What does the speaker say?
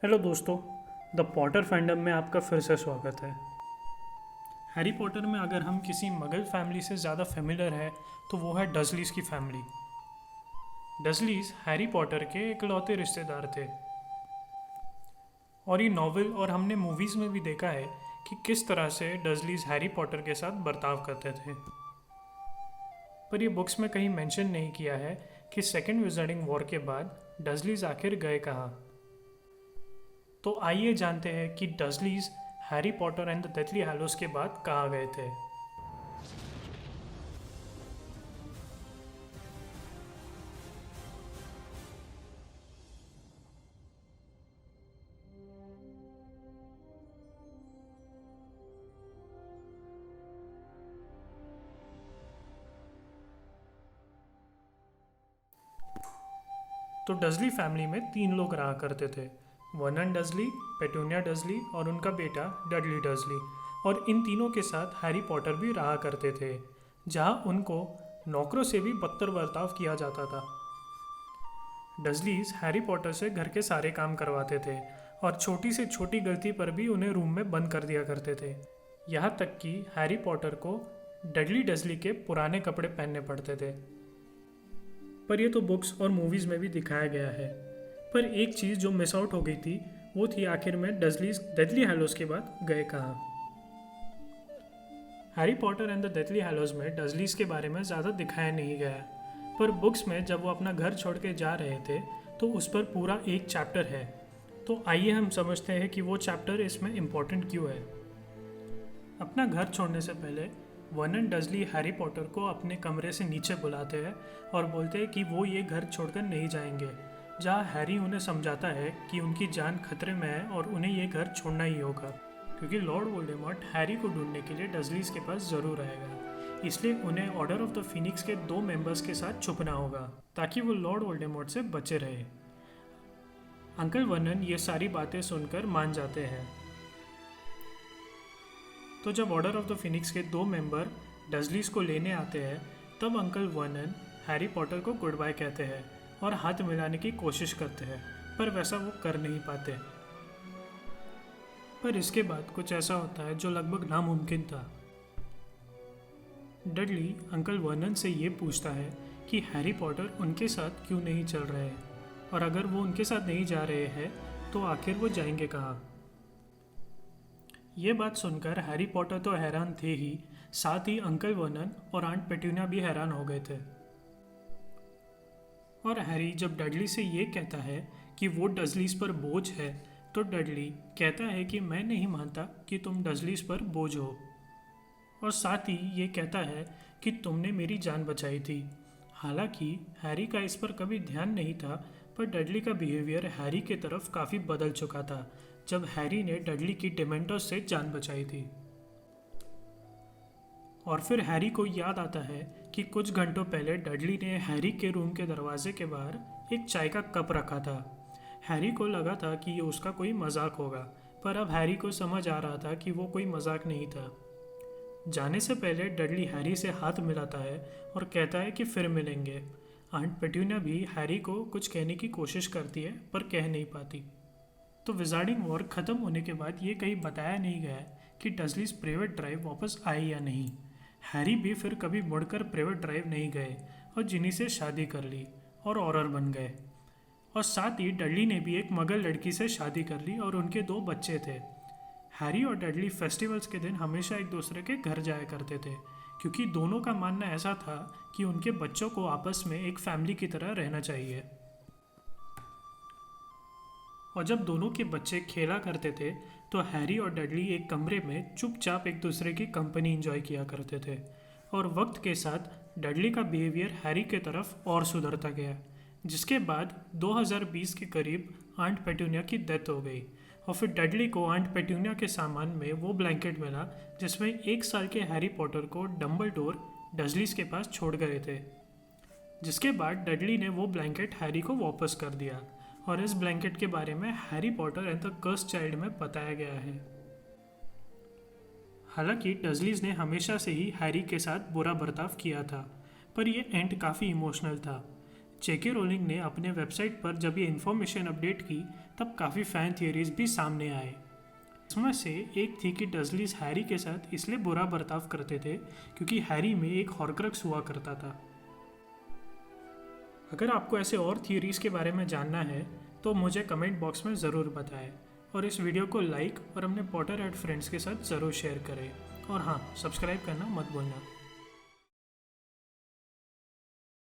Hello दोस्तों, the Potter fandom में आपका फिर से स्वागत है। हैरी पॉटर में अगर हम किसी मगल फैमिली से ज़्यादा फेमिलियर है तो वो है डजलीज की फैमिली। डजलीज हैरी पॉटर के इकलौते रिश्तेदार थे और ये नॉवल और हमने मूवीज़ में भी देखा है कि किस तरह से डजलीज हैरी पॉटर के साथ बर्ताव करते थे। पर ये बुक्स में कहीं मेंशन नहीं किया है कि सेकेंड विजार्डिंग वॉर के बाद डजलीज आखिर गए कहाँ। तो आइए जानते हैं कि Dursleys Harry Potter and the Deathly Hallows के बाद कहाँ गए थे। तो डजली फैमिली में तीन लोग रहा करते थे, वर्नन डजली, पेटूनिया डजली और उनका बेटा डडली डजली। और इन तीनों के साथ हैरी पॉटर भी रहा करते थे, जहाँ उनको नौकरों से भी बदतर बर्ताव किया जाता था। डजलीज हैरी पॉटर से घर के सारे काम करवाते थे और छोटी से छोटी गलती पर भी उन्हें रूम में बंद कर दिया करते थे। यहाँ तक कि हैरी पॉटर को डडली डजली के पुराने कपड़े पहनने पड़ते थे। पर यह तो बुक्स और मूवीज़ में भी दिखाया गया है। पर एक चीज़ जो मिस आउट हो गई थी वो थी आखिर में डजलीज डेथली हैलोज के बाद गए कहाँ। Harry Potter and the Deathly Hallows में डजलीज के बारे में ज़्यादा दिखाया नहीं गया, पर बुक्स में जब वो अपना घर छोड़ के जा रहे थे तो उस पर पूरा एक चैप्टर है। तो आइए हम समझते हैं कि वो चैप्टर इसमें इम्पोर्टेंट क्यों है। अपना घर छोड़ने से पहले वर्नन डजली हैरी पॉटर को अपने कमरे से नीचे बुलाते हैं और बोलते हैं कि वो ये घर छोड़कर नहीं जाएंगे, जहाँ हैरी उन्हें समझाता है कि उनकी जान खतरे में है और उन्हें ये घर छोड़ना ही होगा, क्योंकि लॉर्ड वोल्डेमॉर्ट हैरी को ढूंढने के लिए डजलीज के पास ज़रूर आएगा। इसलिए उन्हें ऑर्डर ऑफ द फिनिक्स के 2 मेंबर्स के साथ छुपना होगा ताकि वो लॉर्ड वोल्डेमॉर्ट से बचे रहे। अंकल वर्नन ये सारी बातें सुनकर मान जाते हैं। तो जब ऑर्डर ऑफ द फिनिक्स के 2 मेंबर डजलीज को लेने आते हैं तब अंकल वर्नन हैरी पॉटर को गुड बाय कहते हैं और हाथ मिलाने की कोशिश करते हैं, पर वैसा वो कर नहीं पाते। पर इसके बाद कुछ ऐसा होता है जो लगभग नामुमकिन था। डडली अंकल वर्नन से ये पूछता है कि हैरी पॉटर उनके साथ क्यों नहीं चल रहे हैं, और अगर वो उनके साथ नहीं जा रहे हैं तो आखिर वो जाएंगे कहाँ। ये बात सुनकर हैरी पॉटर तो हैरान थे ही, साथ ही अंकल वर्नन और आंट पेट्यूनिया भी हैरान हो गए थे। और हैरी जब डडली से ये कहता है कि वो डजलीज पर बोझ है तो डडली कहता है कि मैं नहीं मानता कि तुम डजलीज पर बोझ हो, और साथ ही ये कहता है कि तुमने मेरी जान बचाई थी। हालांकि हैरी का इस पर कभी ध्यान नहीं था, पर डडली का बिहेवियर हैरी के तरफ काफ़ी बदल चुका था जब हैरी ने डडली की डिमेंटर्स से जान बचाई थी। और फिर हैरी को याद आता है कि कुछ घंटों पहले डडली ने हैरी के रूम के दरवाजे के बाहर एक चाय का कप रखा था। हैरी को लगा था कि ये उसका कोई मजाक होगा, पर अब हैरी को समझ आ रहा था कि वो कोई मजाक नहीं था। जाने से पहले डडली हैरी से हाथ मिलाता है और कहता है कि फिर मिलेंगे। आंट पेट्यूनिया भी हैरी को कुछ कहने की कोशिश करती है पर कह नहीं पाती। तो विजार्डिंग वॉर ख़त्म होने के बाद ये कहीं बताया नहीं गया कि डजलीज प्रेवेट ड्राइव वापस आए या नहीं। हैरी भी फिर कभी मुड़कर प्रेवेट ड्राइव नहीं गए और जिनी से शादी कर ली और ऑरर बन गए। और साथ ही डडली ने भी एक मगल लड़की से शादी कर ली और उनके 2 बच्चे थे। हैरी और डडली फेस्टिवल्स के दिन हमेशा एक दूसरे के घर जाया करते थे, क्योंकि दोनों का मानना ऐसा था कि उनके बच्चों को आपस में एक फैमिली की तरह रहना चाहिए। और जब दोनों के बच्चे खेला करते थे तो हैरी और डडली एक कमरे में चुपचाप एक दूसरे की कंपनी एंजॉय किया करते थे। और वक्त के साथ डडली का बिहेवियर हैरी के तरफ और सुधरता गया, जिसके बाद 2020 के करीब आंट पेट्यूनिया की डेथ हो गई। और फिर डडली को आंट पेट्यूनिया के सामान में वो ब्लैंकेट मिला जिसमें 1 साल के हैरी पॉटर को डम्बलडोर डजलीज के पास छोड़ गए थे। जिसके बाद डडली ने वो ब्लैंकेट हैरी को वापस कर दिया, और इस ब्लैंकेट के बारे में Harry Potter and the cursed child में बताया गया है। हालांकि डजलीज ने हमेशा से ही हैरी के साथ बुरा बर्ताव किया था, पर यह एंड काफ़ी इमोशनल था। जेके रोलिंग ने अपने वेबसाइट पर जब ये इन्फॉर्मेशन अपडेट की तब काफ़ी फ़ैन थियरीज भी सामने आए। इसमें से एक थी कि डर्सलीज हैरी के साथ इसलिए बुरा बर्ताव करते थे क्योंकि हैरी में एक हॉर्क्रक्स हुआ करता था। अगर आपको ऐसे और थियरीज के बारे में जानना है तो मुझे कमेंट बॉक्स में ज़रूर बताएं और इस वीडियो को लाइक और अपने पॉटर एड फ्रेंड्स के साथ ज़रूर शेयर करें। और हाँ, सब्सक्राइब करना मत भूलना।